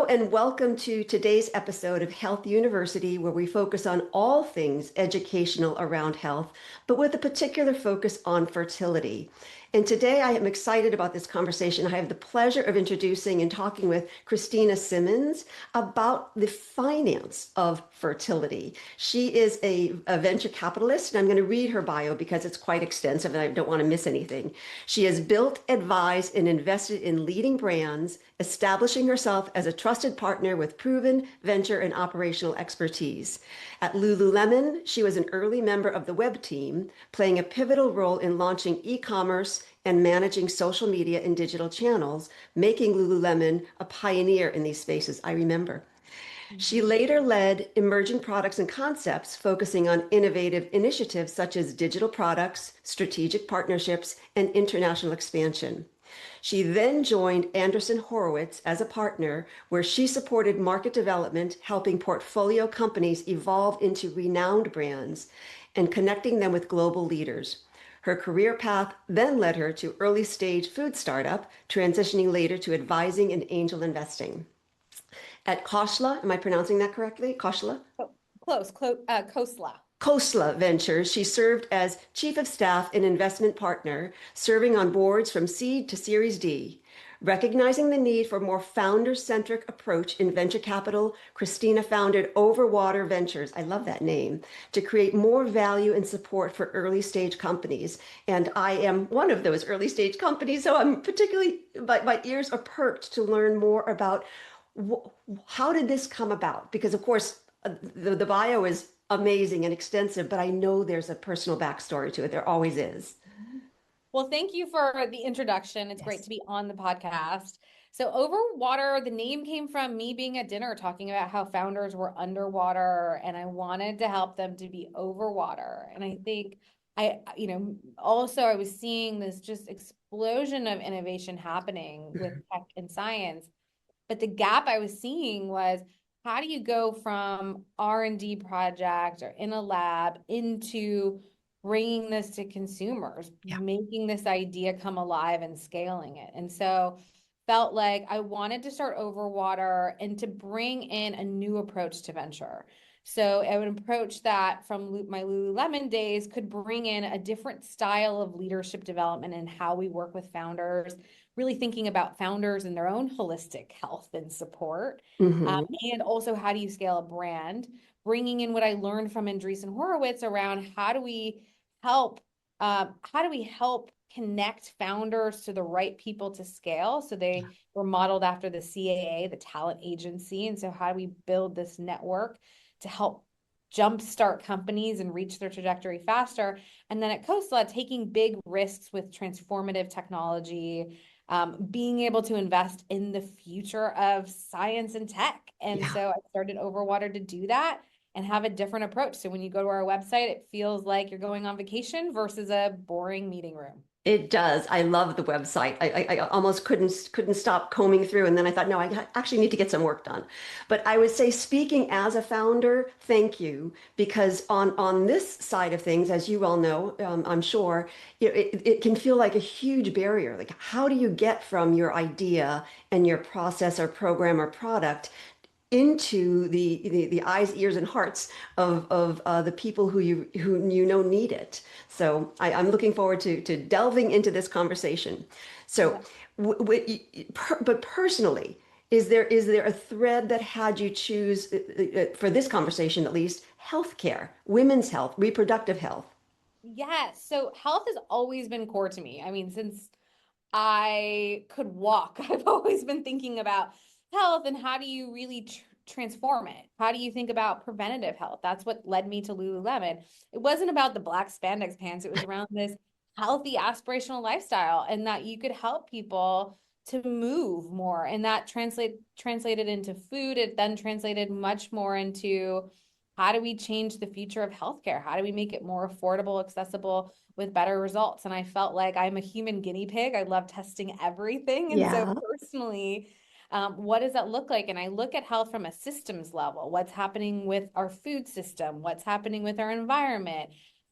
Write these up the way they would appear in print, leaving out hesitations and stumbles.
and welcome to today's episode of Health University, where we focus on all things educational around health, but with a particular focus on fertility. And today I am excited about this conversation. I have the pleasure of introducing and talking with Christina Simmons about the finance of fertility. She is a venture capitalist, and I'm going to read her bio because it's quite extensive and I don't want to miss anything. She has built, advised, and invested in leading brands, establishing herself as a trusted partner with proven venture and operational expertise. At Lululemon, she was an early member of the web team, playing a pivotal role in launching e-commerce and managing social media and digital channels, making Lululemon a pioneer in these spaces, I remember. She later led emerging products and concepts, focusing on innovative initiatives such as digital products, strategic partnerships, and international expansion. She then joined Andreessen Horowitz as a partner, where she supported market development, helping portfolio companies evolve into renowned brands and connecting them with global leaders. Her career path then led her to early stage food startup, transitioning later to advising and angel investing. At Khosla, am I pronouncing that correctly? Khosla? Khosla. Khosla Ventures, she served as chief of staff and investment partner, serving on boards from seed to Series D. Recognizing the need for a more founder-centric approach in venture capital, Christina founded Overwater Ventures, I love that name, to create more value and support for early-stage companies. And I am one of those early-stage companies, so I'm particularly, my ears are perked to learn more about how did this come about? Because of course, the bio is amazing and extensive, but I know there's a personal backstory to it. There always is. Well, thank you for the introduction. It's great to be on the podcast. So Overwater, the name came from me being at dinner talking about how founders were underwater and I wanted to help them to be overwater. And I think also I was seeing this just explosion of innovation happening with tech and science. But the gap I was seeing was, how do you go from R&D project or in a lab into bringing this to consumers, making this idea come alive and scaling it? And so felt like I wanted to start Overwater and to bring in a new approach to venture. So I would approach that from my Lululemon days, could bring in a different style of leadership development and how we work with founders, really thinking about founders and their own holistic health and support. And also, how do you scale a brand? Bringing in what I learned from Andreessen Horowitz around how do we help connect founders to the right people to scale? So they were modeled after the CAA, the talent agency. And so how do we build this network to help jumpstart companies and reach their trajectory faster? And then at Khosla, taking big risks with transformative technology, being able to invest in the future of science and tech. And so I started Overwater to do that and have a different approach. So when you go to our website, it feels like you're going on vacation versus a boring meeting room. It does. I love the website. I almost couldn't stop combing through. And then I thought, no, I actually need to get some work done. But I would say, speaking as a founder, thank you, because on this side of things, as you well know, I'm sure, it can feel like a huge barrier. Like, how do you get from your idea and your process or program or product into the eyes, ears, and hearts of the people who you know need it. So I'm looking forward to delving into this conversation. So, but personally, is there a thread that had you choose for this conversation, at least, healthcare, women's health, reproductive health? Yes. So health has always been core to me. I mean, since I could walk, I've always been thinking about health and how do you really transform it? How do you think about preventative health? That's what led me to Lululemon. It wasn't about the black spandex pants. It was around this healthy aspirational lifestyle and that you could help people to move more. And that translated into food. It then translated much more into, how do we change the future of healthcare? How do we make it more affordable, accessible, with better results? And I felt like I'm a human guinea pig. I love testing everything. And so personally, what does that look like? And I look at health from a systems level. What's happening with our food system? What's happening with our environment?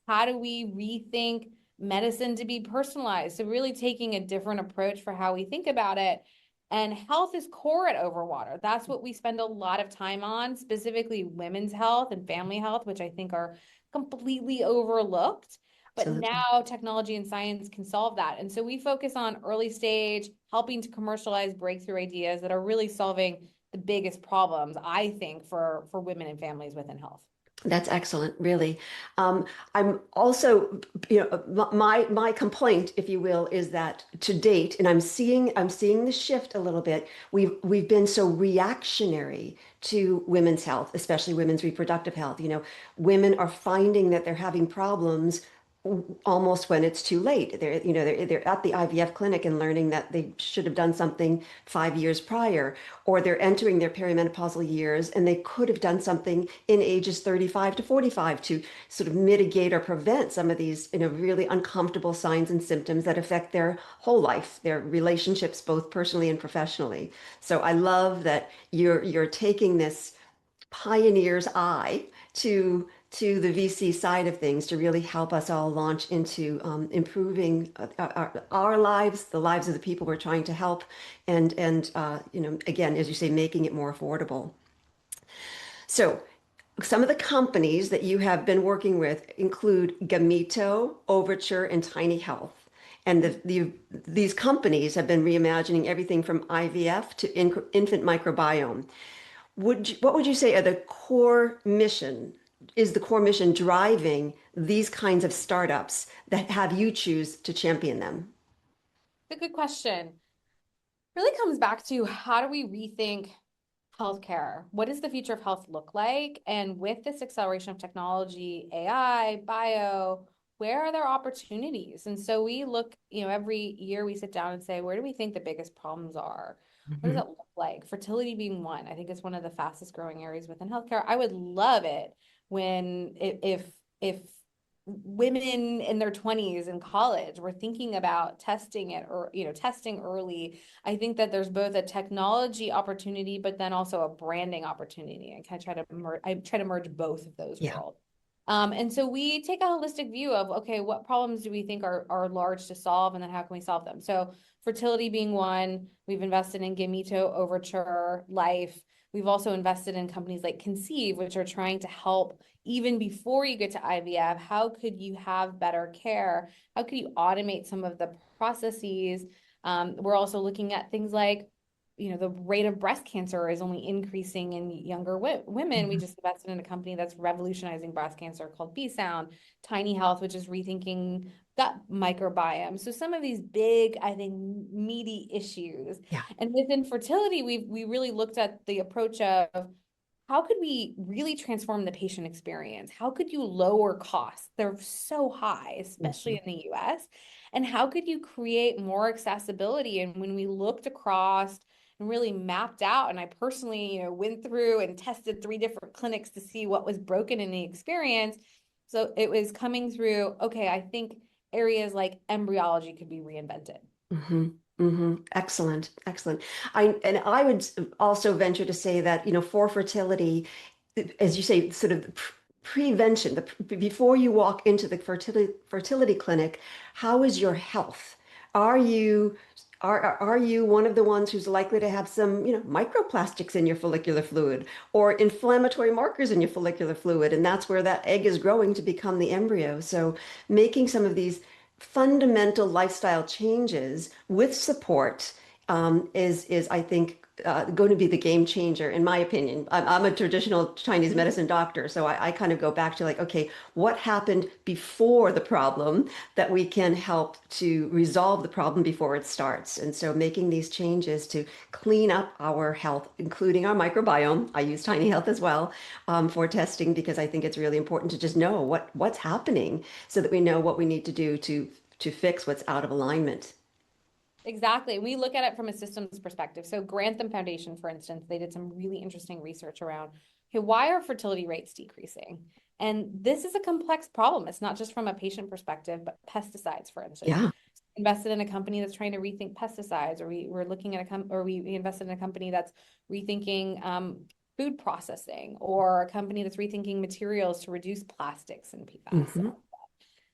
How do we rethink medicine to be personalized? So really taking a different approach for how we think about it. And health is core at Overwater. That's what we spend a lot of time on, specifically women's health and family health, which I think are completely overlooked. But Absolutely. now technology and science can solve that. And so we focus on early stage, helping to commercialize breakthrough ideas that are really solving the biggest problems, I think, for women and families within health. That's excellent, really. I'm also, my complaint, if you will, is that to date, and I'm seeing the shift a little bit. We've been so reactionary to women's health, especially women's reproductive health. Women are finding that they're having problems almost when it's too late. They're at the IVF clinic and learning that they should have done something 5 years prior, or they're entering their perimenopausal years and they could have done something in ages 35 to 45 to sort of mitigate or prevent some of these, really uncomfortable signs and symptoms that affect their whole life, their relationships, both personally and professionally. So I love that you're taking this pioneer's eye to the VC side of things to really help us all launch into improving our lives, the lives of the people we're trying to help, and again, as you say, making it more affordable. So, some of the companies that you have been working with include Gameto, Overture, and Tiny Health. And these companies have been reimagining everything from IVF to infant microbiome. What would you say are the core mission? Is the core mission driving these kinds of startups that have you choose to champion them? It's a good question. Really comes back to how do we rethink healthcare? What does the future of health look like? And with this acceleration of technology, AI, bio, where are there opportunities? And so we look, every year we sit down and say, where do we think the biggest problems are? What does Mhm. that look like? Fertility being one. I think it's one of the fastest growing areas within healthcare. I would love it when if women in their 20s in college were thinking about testing it or testing early. I think that there's both a technology opportunity but then also a branding opportunity. And kind of try to merge both of those Yeah. worlds. And so we take a holistic view of, okay, what problems do we think are large to solve, and then how can we solve them? So fertility being one, we've invested in Gameto, Overture Life. We've also invested in companies like Conceive, which are trying to help even before you get to IVF. How could you have better care? How could you automate some of the processes? We're also looking at things like, the rate of breast cancer is only increasing in younger women. We Mhm. just invested in a company that's revolutionizing breast cancer called B Sound, Tiny Health, which is rethinking gut microbiome. So some of these big, I think, meaty issues. Yeah. And within fertility, we really looked at the approach of how could we really transform the patient experience? How could you lower costs? They're so high, especially Mhm. in the US. And how could you create more accessibility? And when we looked across and really mapped out, and I personally, went through and tested 3 different clinics to see what was broken in the experience. So it was coming through, okay, I think areas like embryology could be reinvented. Hmm. Hmm. Excellent, excellent. I would also venture to say that, for fertility, as you say, sort of prevention, before you walk into the fertility clinic, how is your health? Are you are you one of the ones who's likely to have some, microplastics in your follicular fluid or inflammatory markers in your follicular fluid? And that's where that egg is growing to become the embryo. So making some of these fundamental lifestyle changes with support is I think going to be the game changer in my opinion. I'm a traditional Chinese medicine doctor, so I kind of go back to like, okay, what happened before the problem that we can help to resolve the problem before it starts. And so making these changes to clean up our health, including our microbiome. I use Tiny Health as well for testing because I think it's really important to just know what's happening so that we know what we need to do to fix what's out of alignment. Exactly. We look at it from a systems perspective. So Grantham Foundation, for instance, they did some really interesting research around, okay, why are fertility rates decreasing? And this is a complex problem. It's not just from a patient perspective, but pesticides, for instance. Yeah. Invested in a company that's trying to rethink pesticides, or we're looking at we invested in a company that's rethinking food processing, or a company that's rethinking materials to reduce plastics and PFAS. Hmm.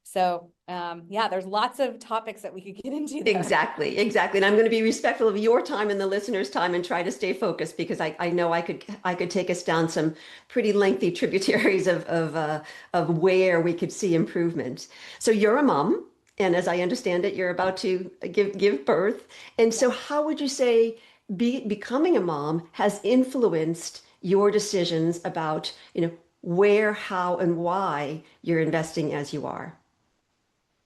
So yeah, there's lots of topics that we could get into there. Exactly, exactly. And I'm going to be respectful of your time and the listeners' time and try to stay focused because I know I could take us down some pretty lengthy tributaries of where we could see improvement. So you're a mom, and as I understand it, you're about to give birth. And so how would you say becoming a mom has influenced your decisions about, where, how, and why you're investing as you are?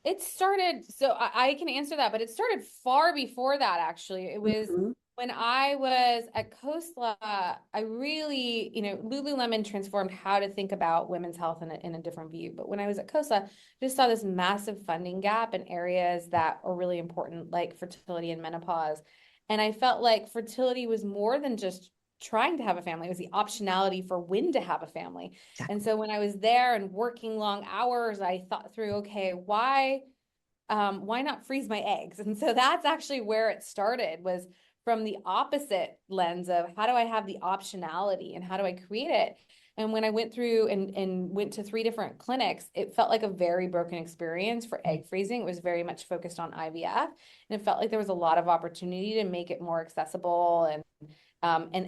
It started, so I can answer that, but it started far before that, actually. It was Mhm. when I was at Khosla, I really, Lululemon transformed how to think about women's health in a different view. But when I was at Khosla, I just saw this massive funding gap in areas that are really important, like fertility and menopause. And I felt like fertility was more than just trying to have a family, it was the optionality for when to have a family. And so when I was there and working long hours, I thought through, okay, why not freeze my eggs? And so that's actually where it started, was from the opposite lens of how do I have the optionality and how do I create it? And when I went through and went to 3 different clinics, it felt like a very broken experience for egg freezing. It was very much focused on IVF, and it felt like there was a lot of opportunity to make it more accessible and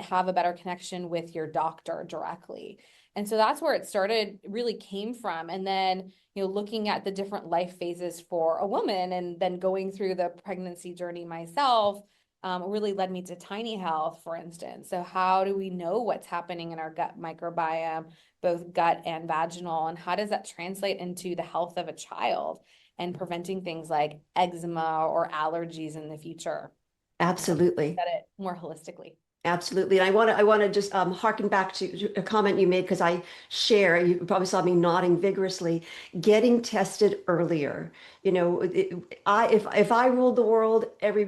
have a better connection with your doctor directly. And so that's where it started, really came from. And then, looking at the different life phases for a woman and then going through the pregnancy journey myself, really led me to tiny health, for instance. So how do we know what's happening in our gut microbiome, both gut and vaginal, and how does that translate into the health of a child and preventing things like eczema or allergies in the future? So Absolutely. look at it more holistically. Absolutely. And I want to just harken back to a comment you made because you probably saw me nodding vigorously, getting tested earlier. If I ruled the world, every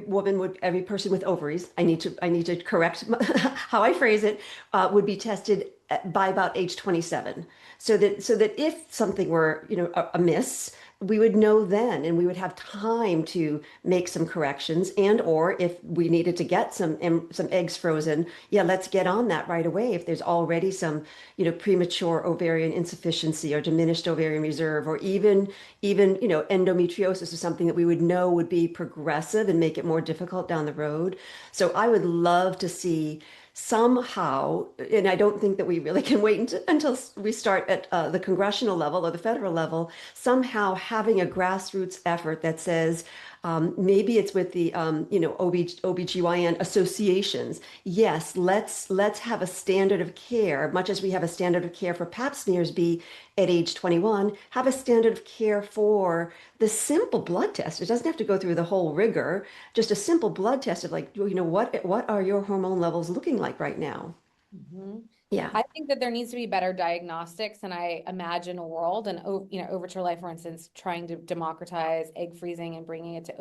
person with ovaries, I need to correct how I phrase it, would be tested by about age 27. So that if something were, amiss, we would know then and we would have time to make some corrections, and or if we needed to get some eggs frozen, yeah, let's get on that right away if there's already some, premature ovarian insufficiency or diminished ovarian reserve, or even endometriosis is something that we would know would be progressive and make it more difficult down the road. So I would love to see somehow, and I don't think that we really can wait until we start at the congressional level or the federal level, somehow having a grassroots effort that says, maybe it's with the OBGYN associations. Yes, let's have a standard of care, much as we have a standard of care for pap smears be at age 21, have a standard of care for the simple blood test. It doesn't have to go through the whole rigor, just a simple blood test of like, what are your hormone levels looking like right now? Mhm. Yeah. I think that there needs to be better diagnostics, and I imagine a world, and Overture Life, for instance, trying to democratize egg freezing and bringing it to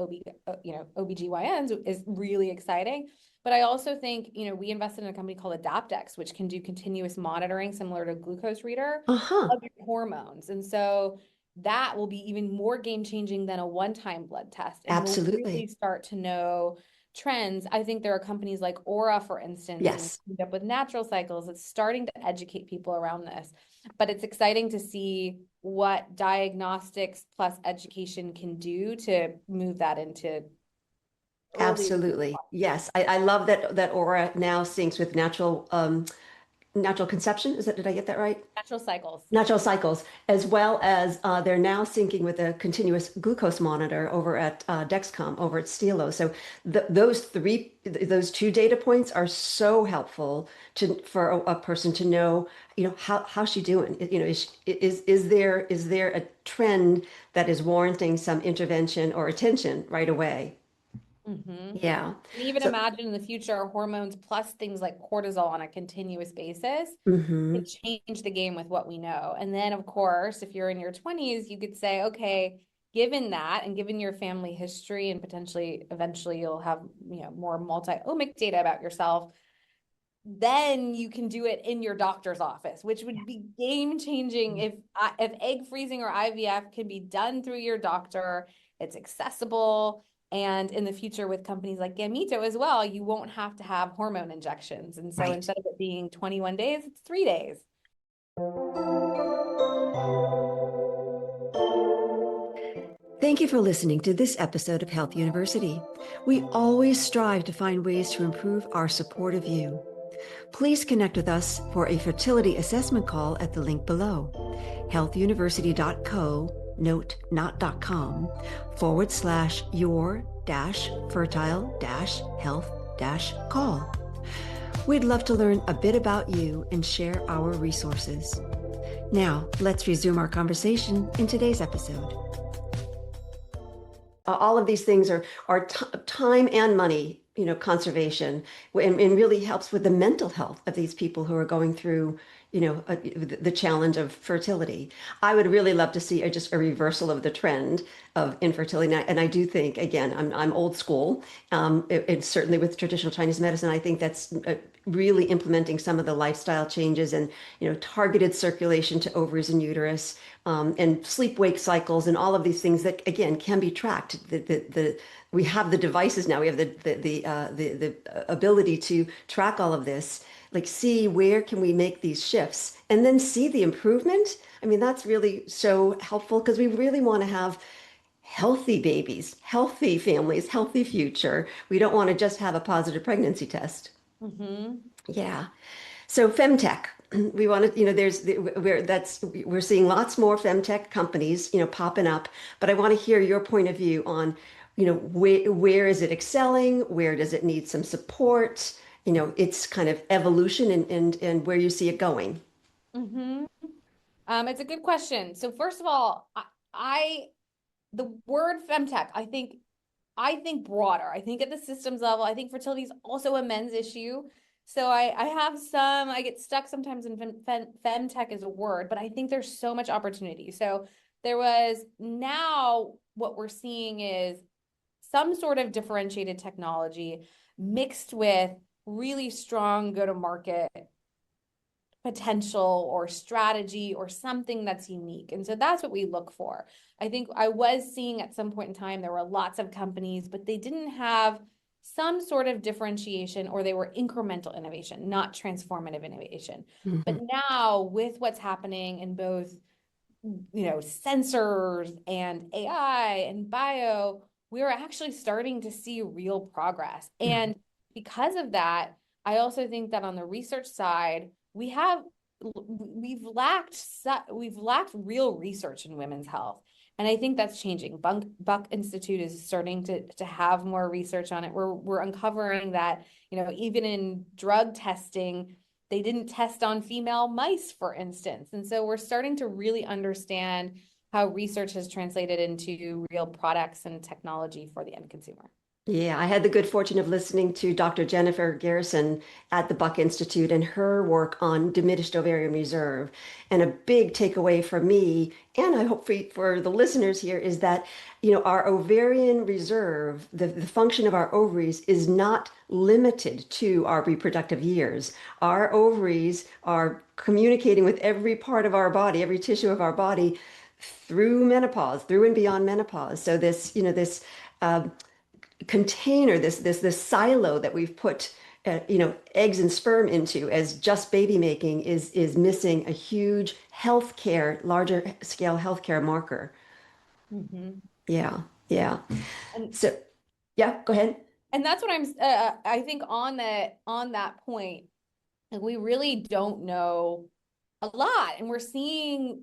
OBGYNs is really exciting. But I also think, we invested in a company called Adaptex, which can do continuous monitoring similar to a glucose reader Uh-huh. of your hormones. And so that will be even more game changing than a one-time blood test. And we'll really Absolutely. start to know trends. I think there are companies like Aura, for instance, and Yes. Teamed Up with Natural Cycles, that's starting to educate people around this. But it's exciting to see what diagnostics plus education can do to move that into earlier Absolutely. Yes. I love that Aura now syncs with natural conception. Did I get that right? natural cycles. Natural cycles, as well as they're now syncing with a continuous glucose monitor over at Dexcom, over at Stilo. So those two data points are so helpful for a person to know, how's she doing? Is there a trend that is warranting some intervention or attention right away? Mm-hmm. Yeah. And even So, imagine in the future, hormones plus things like cortisol on a continuous basis mhm. can change the game with what we know. And then, of course, if you're in your 20s, you could say, okay, given that and given your family history, and potentially eventually you'll have, more multi-omic data about yourself, then you can do it in your doctor's office, which would be game changing if egg freezing or IVF can be done through your doctor. It's accessible. And in the future, with companies like Gameto as well, you won't have to have hormone injections. And so Right. instead of it being 21 days, it's 3 days. Thank you for listening to this episode of Health University. We always strive to find ways to improve our support of you. Please connect with us for a fertility assessment call at the link below, healthuniversity.co, note not .com, /your fertile health call. We'd love to learn a bit about you and share our resources. Now, let's resume our conversation in today's episode. All of these things are time and money, conservation, and really helps with the mental health of these people who are going through, the challenge of fertility. I would really love to see just a reversal of the trend of infertility. And I do think, again, I'm old school. It's certainly with traditional Chinese medicine, I think that's really implementing some of the lifestyle changes and, targeted circulation to ovaries and uterus, and sleep-wake cycles and all of these things that, again, can be tracked. We have the devices now. We have the ability to track all of this, like see where can we make these shifts and then see the improvement. I mean, that's really so helpful because we really want to have healthy babies, healthy families, healthy future. We don't want to just have a positive pregnancy test. Mm-hmm. Yeah. So femtech, we want to, we're seeing lots more femtech companies, popping up, but I want to hear your point of view on, where is it excelling? Where does it need some support? Its kind of evolution and where you see it going. Mm-hmm. It's a good question. So first of all, the word femtech, I think broader. I think at the systems level, I think fertility is also a men's issue. So I get stuck sometimes in femtech as a word, but I think there's so much opportunity. So now what we're seeing is some sort of differentiated technology mixed with really strong go-to-market potential or strategy or something that's unique. And so that's what we look for. I think I was seeing at some point in time, there were lots of companies, but they didn't have some sort of differentiation, or they were incremental innovation, not transformative innovation. Mm-hmm. But now with what's happening in both, sensors and AI and bio, we're actually starting to see real progress. And because of that, I also think that on the research side, we've lacked real research in women's health. And I think that's changing. Buck Institute is starting to have more research on it. We're uncovering that, even in drug testing, they didn't test on female mice, for instance. And so we're starting to really understand how research has translated into real products and technology for the end consumer. Yeah, I had the good fortune of listening to Dr. Jennifer Garrison at the Buck Institute and her work on diminished ovarian reserve. And a big takeaway for me, and I hope for the listeners here, is that, our ovarian reserve, the function of our ovaries is not limited to our reproductive years. Our ovaries are communicating with every part of our body, every tissue of our body through menopause, through and beyond menopause. So this container, this silo that we've put eggs and sperm into as just baby making is missing a huge larger scale healthcare marker. Mm-hmm. Yeah, yeah. And So yeah, go ahead. and that's what I think on that point, like we really don't know a lot. And we're seeing,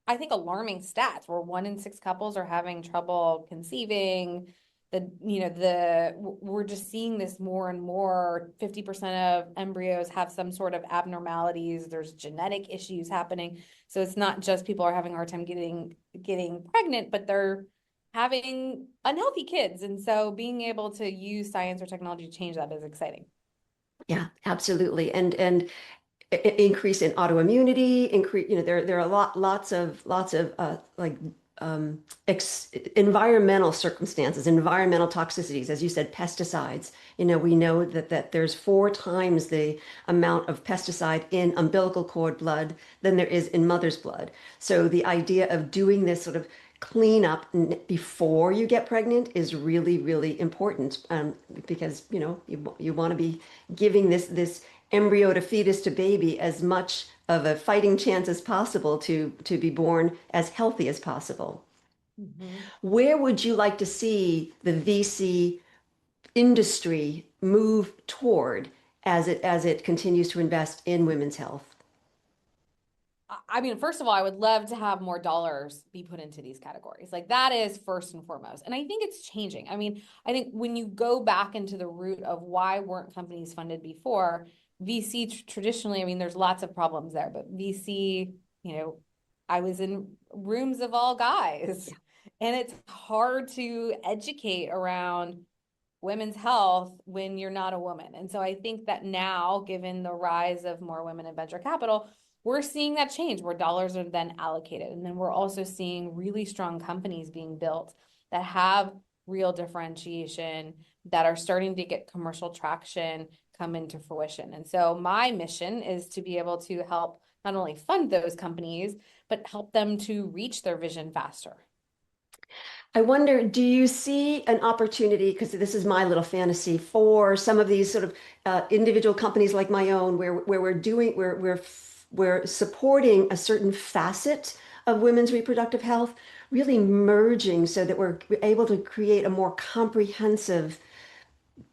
I think, alarming stats where 1 in 6 couples are having trouble conceiving. We're just seeing this more and more. 50% of embryos have some sort of abnormalities. There's genetic issues happening. So it's not just people are having a hard time getting pregnant, but they're having unhealthy kids. And so being able to use science or technology to change that is exciting. Yeah, absolutely. And increase in autoimmunity, there are lots of like environmental circumstances, environmental toxicities, as you said, pesticides. We know that there's 4 times the amount of pesticide in umbilical cord blood than there is in mother's blood. So the idea of doing this sort of cleanup before you get pregnant is really, really important, because you want to be giving this embryo to fetus to baby as much of a fighting chance as possible to be born as healthy as possible. Mhm. Where would you like to see the VC industry move toward as it continues to invest in women's health? I mean, first of all, I would love to have more dollars be put into these categories. Like that is first and foremost. And I think it's changing. I mean, I think when you go back into the root of why weren't companies funded before, VC traditionally, I mean, there's lots of problems there, but VC, you know, I was in rooms of all guys, and it's hard to educate around women's health when you're not a woman. And so I think that now, given the rise of more women in venture capital, we're seeing that change where dollars are then allocated. And then we're also seeing really strong companies being built that have real differentiation, that are starting to get commercial traction come into fruition. And so my mission is to be able to help not only fund those companies, but help them to reach their vision faster. I wonder, do you see an opportunity, because this is my little fantasy, for some of these sort of individual companies like my own, where we're supporting a certain facet of women's reproductive health, really merging so that we're able to create a more comprehensive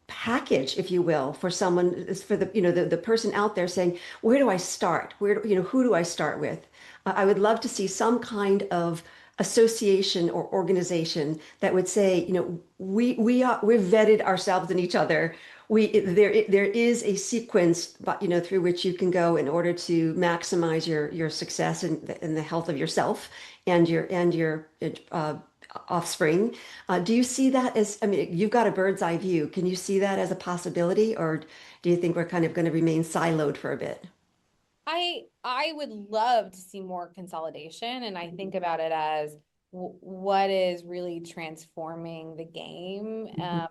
package, if you will, for someone, for the, the person out there saying, where do I start? Who do I start with? I would love to see some kind of association or organization that would say, we've vetted ourselves and each other. There is a sequence, but through which you can go in order to maximize your success and the health of yourself and your offspring. Do you see that as, I mean, you've got a bird's eye view. Can you see that as a possibility, or do you think we're kind of going to remain siloed for a bit? I would love to see more consolidation, and I think about it as what is really transforming the game. Mhm.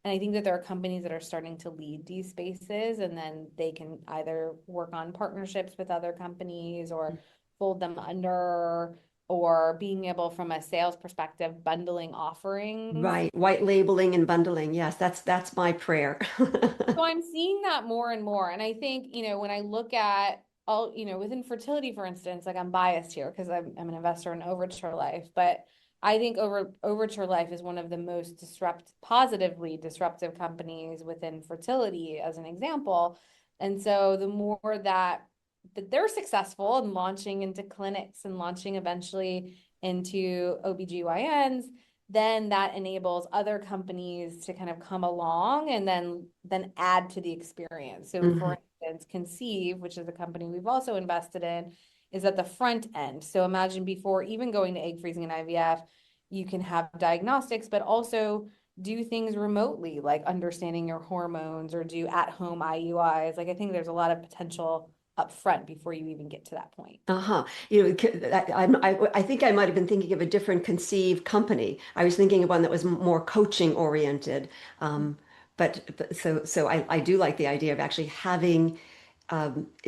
And I think that there are companies that are starting to lead these spaces, and then they can either work on partnerships with other companies or fold them under, or being able, from a sales perspective, bundling offerings. Right, white labeling and bundling. Yes, that's my prayer. So I'm seeing that more and more. And I think, when I look at all, within fertility, for instance, like I'm biased here because I'm an investor in Overture Life, but I think Overture Life is one of the most positively disruptive companies within fertility, as an example. And so the more that they're successful in launching into clinics and launching eventually into OBGYNs, then that enables other companies to kind of come along and then add to the experience. So Mhm. for instance, Conceive, which is a company we've also invested in, is at the front end. So imagine, before even going to egg freezing and IVF, you can have diagnostics, but also do things remotely, like understanding your hormones, or do at-home IUIs. Like I think there's a lot of potential up front before you even get to that point. Uh-huh. I think I might have been thinking of a different conceived company. I was thinking of one that was more coaching oriented. But I do like the idea of actually having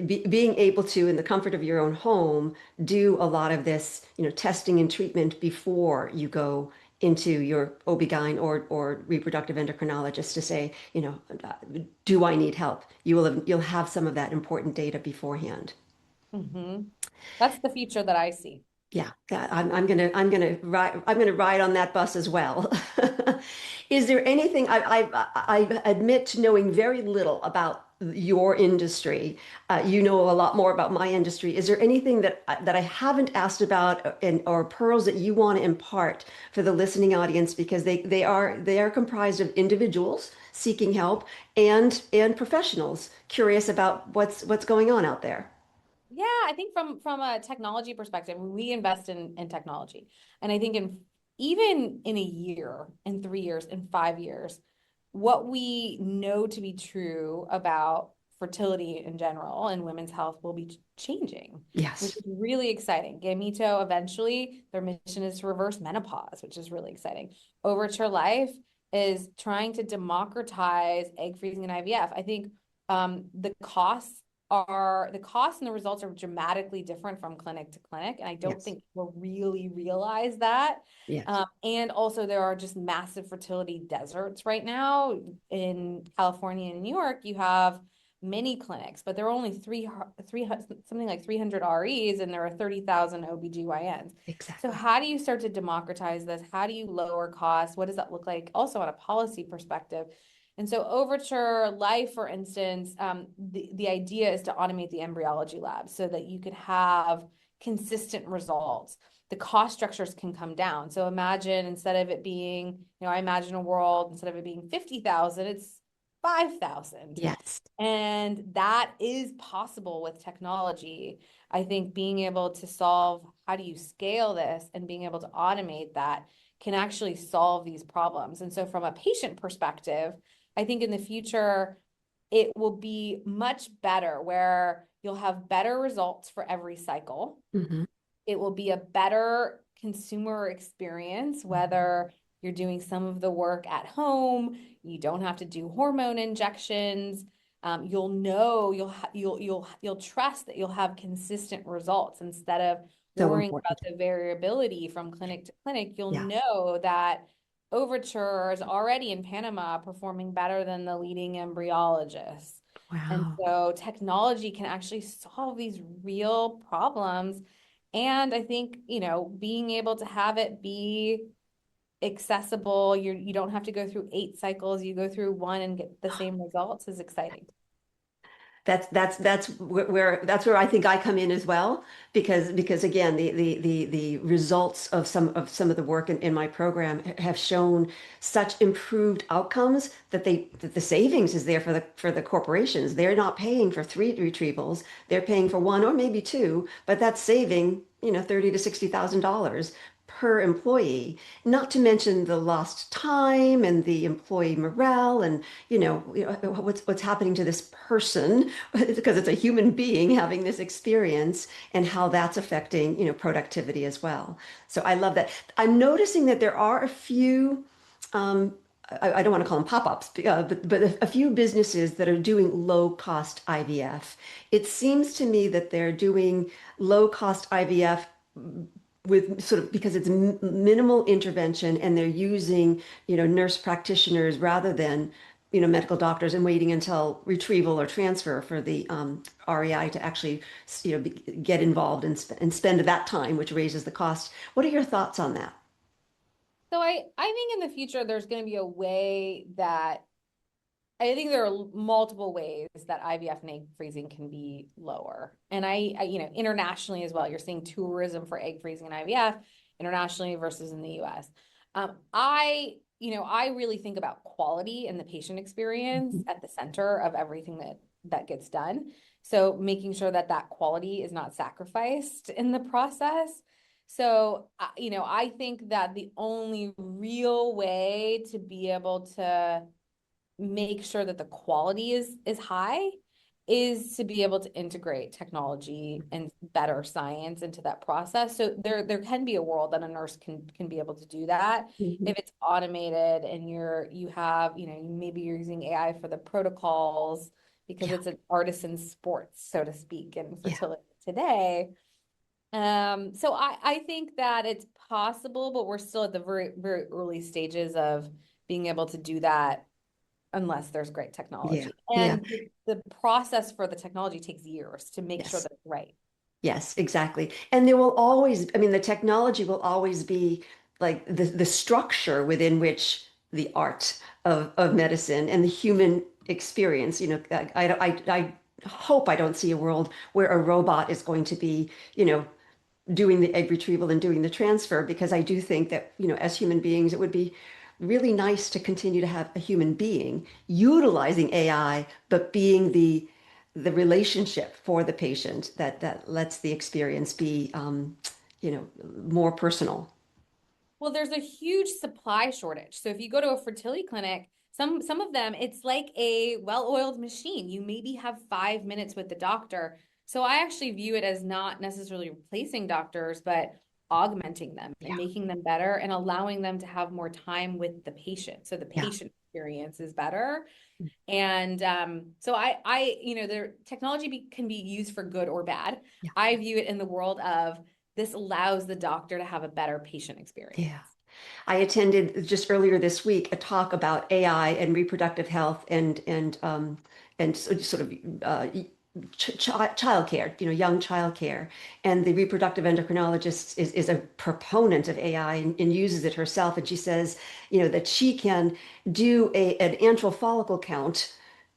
being able to, in the comfort of your own home, do a lot of this, testing and treatment before you go into your OB/GYN or reproductive endocrinologist to say, do I need help? You'll have some of that important data beforehand. Mm-hmm. That's the future that I see. Yeah, I'm gonna ride on that bus as well. Is there anything I admit to knowing very little about your industry. You know a lot more about my industry. Is there anything that I haven't asked about or pearls that you want to impart for the listening audience, because they are comprised of individuals seeking help and professionals curious about what's going on out there. Yeah, I think from a technology perspective, we invest in technology. And I think even in a year, in 3 years, in 5 years, what we know to be true about fertility in general and women's health will be changing, which Yes. is really exciting. Gameto, eventually, their mission is to reverse menopause, which is really exciting. Overture Life is trying to democratize egg freezing and IVF. I think the costs and the results are dramatically different from clinic to clinic. And I don't Yes. think people really realize that. Yes. And also, there are just massive fertility deserts right now in California and New York. You have mini clinics, but there are only 300, something like 300 REs, and there are 30,000 OBGYNs. So Exactly. how do you start to democratize this? How do you lower costs? What does that look like also on a policy perspective? And so Overture Life, for instance, the idea is to automate the embryology lab so that you could have consistent results. The cost structures can come down. So imagine instead of it being, I imagine a world, instead of it being 50,000, it's 5,000. Yes. And that is possible with technology. I think being able to solve how do you scale this and being able to automate that can actually solve these problems. And so from a patient perspective, I think in the future, it will be much better where you'll have better results for every cycle. Hmm. It will be a better consumer experience, whether you're doing some of the work at home, you don't have to do hormone injections. You'll know you'll trust that you'll have consistent results instead of So worrying about important. the variability from clinic to clinic. You'll Yeah. know that Overture is already in Panama performing better than the leading embryologists. And Wow. so technology can actually solve these real problems. And I think, being able to have it be accessible, you don't have to go through 8 cycles, you go through one and get the same results is exciting. That's where I think I come in as well, because again, the results of some of the work in my program have shown such improved outcomes that the savings is there for the corporations. They're not paying for 3 retrievals, they're paying for one or maybe two, but that's saving, $30 to $60,000 per employee, not to mention the lost time and the employee morale and what's happening to this person because it's a human being having this experience and how that's affecting productivity as well. So I love that. I'm noticing that there are a few I don't want to call them pop-ups, but a few businesses that are doing low-cost IVF. It seems to me that they're doing low-cost IVF with sort of because it's minimal intervention and they're using, nurse practitioners rather than, medical doctors and waiting until retrieval or transfer for the REI to actually, get involved and spend that time, which raises the cost. What are your thoughts on that? So I think in the future there's going to be a way that I think there are multiple ways that IVF and egg freezing can be lower. And internationally as well, you're seeing tourism for egg freezing and IVF internationally versus in the US. I really think about quality and the patient experience Mhm. at the center of everything that gets done. So making sure that that quality is not sacrificed in the process. So, I think that the only real way to be able to make sure that the quality is high is to be able to integrate technology and better science into that process. So there can be a world that a nurse can be able to do that Mhm. if it's automated and you have, maybe you're using AI for the protocols because Yeah, it's an artisan sport, so to speak, in yeah, fertility today. So I think that it's possible, but we're still at the very, very early stages of being able to do that unless there's great yeah, technology. yeah. And the process for the technology takes years to make sure Yes. that it's right. Yes, exactly. And there will always, I mean, the technology will always be like the structure within which the art of medicine and the human experience, I hope I don't see a world where a robot is going to be, doing the egg retrieval and doing the transfer, because I do think that, as human beings, it would be really nice to continue to have a human being utilizing AI, but being the relationship for the patient that lets the experience be, more personal. Well, there's a huge supply shortage. So if you go to a fertility clinic, some of them, it's like a well-oiled machine. You maybe have 5 minutes with the doctor. So I actually view it as not necessarily replacing doctors, but augmenting them and Yeah, making them better and allowing them to have more time with the patient. So the yeah, patient experience is better. And so their technology can be used for good or bad. yeah, I view it in the world of this allows the doctor to have a better patient experience. yeah. I attended just earlier this week a talk about AI and reproductive health and sort of child care, young child care. And the reproductive endocrinologist is a proponent of AI and uses it herself. And she says, that she can do an antral follicle count,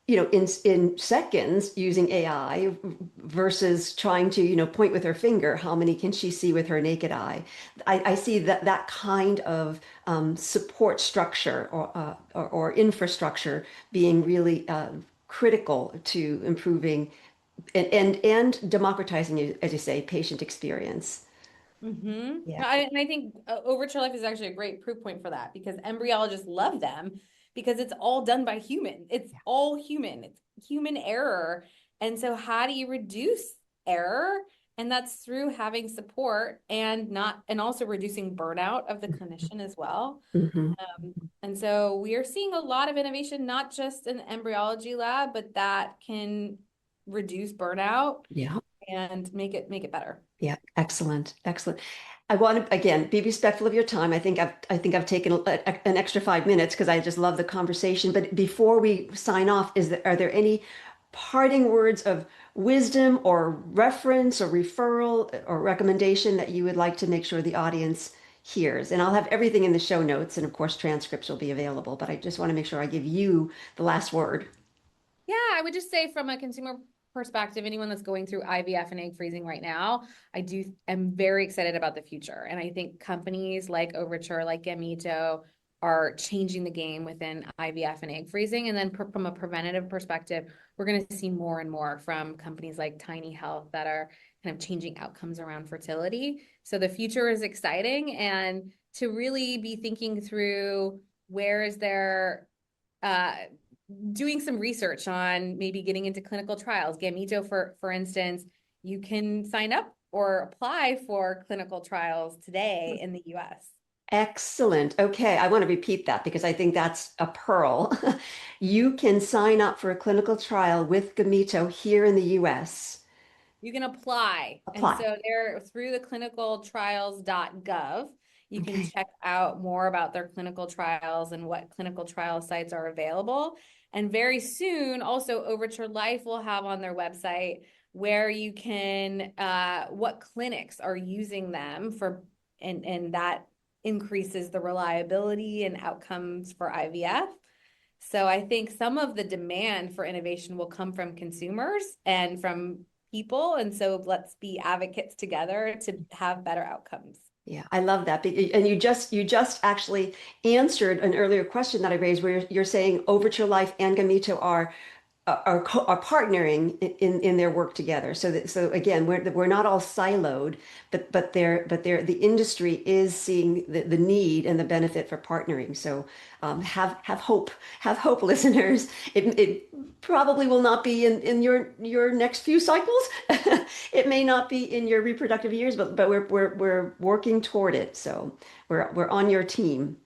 in seconds using AI versus trying to, point with her finger. How many can she see with her naked eye? I see that kind of support structure or infrastructure being really critical to improving and democratizing, as you say, patient experience. Mm-hmm. Yeah. And I think Overture Life is actually a great proof point for that because embryologists love them because it's all done by human. It's all human. It's human error. And so how do you reduce error? And that's through having support and also reducing burnout of the clinician as well. Hmm. And so we are seeing a lot of innovation, not just in the embryology lab, but that can reduce burnout Yeah. and make it better. Yeah. Excellent. Excellent. I want to again be respectful of your time. I think I've taken an extra 5 minutes because I just love the conversation. But before we sign off, are there any parting words of wisdom or reference or referral or recommendation that you would like to make sure the audience hears? And I'll have everything in the show notes, and of course, transcripts will be available. But I just want to make sure I give you the last word. Yeah, I would just say from a consumer perspective, anyone that's going through IVF and egg freezing right now, am very excited about the future. And I think companies like Overture, like Gameto, are changing the game within IVF and egg freezing. And then from a preventative perspective, we're going to see more and more from companies like Tiny Health that are kind of changing outcomes around fertility. So the future is exciting, and to really be thinking through where is there uh, doing some research on maybe getting into clinical trials. Gameto, for instance, you can sign up or apply for clinical trials today in the US. Excellent. Okay, I want to repeat that because I think that's a pearl. You can sign up for a clinical trial with Gamito here in the US. You can apply. And Apply. so they're through the clinicaltrials.gov. You can Okay. check out more about their clinical trials and what clinical trial sites are available. And very soon, also Overture Life will have on their website where you can, what clinics are using them for, and that increases the reliability and outcomes for IVF. So I think some of the demand for innovation will come from consumers and from people. And so let's be advocates together to have better outcomes. Yeah, I love that. And you just actually answered an earlier question that I raised where you're saying Overture Life and Gamito are partnering in their work together. So again, we're not all siloed, but the industry is seeing the need and the benefit for partnering. So have hope, listeners. It probably will not be in your next few cycles. It may not be in your reproductive years, but we're working toward it. So we're on your team.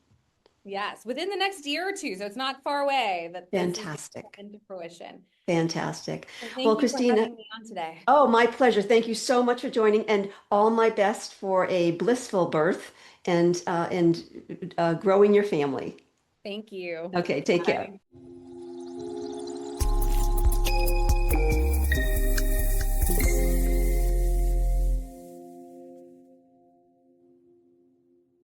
Yes, within the next year or two. So it's not far away that this is going to come Fantastic. into fruition. Fantastic. Well, Well, thank you for Christina, having me on today. oh, my pleasure. Thank you so much for joining, and all my best for a blissful birth and growing your family. Thank you. Okay, take care. Bye.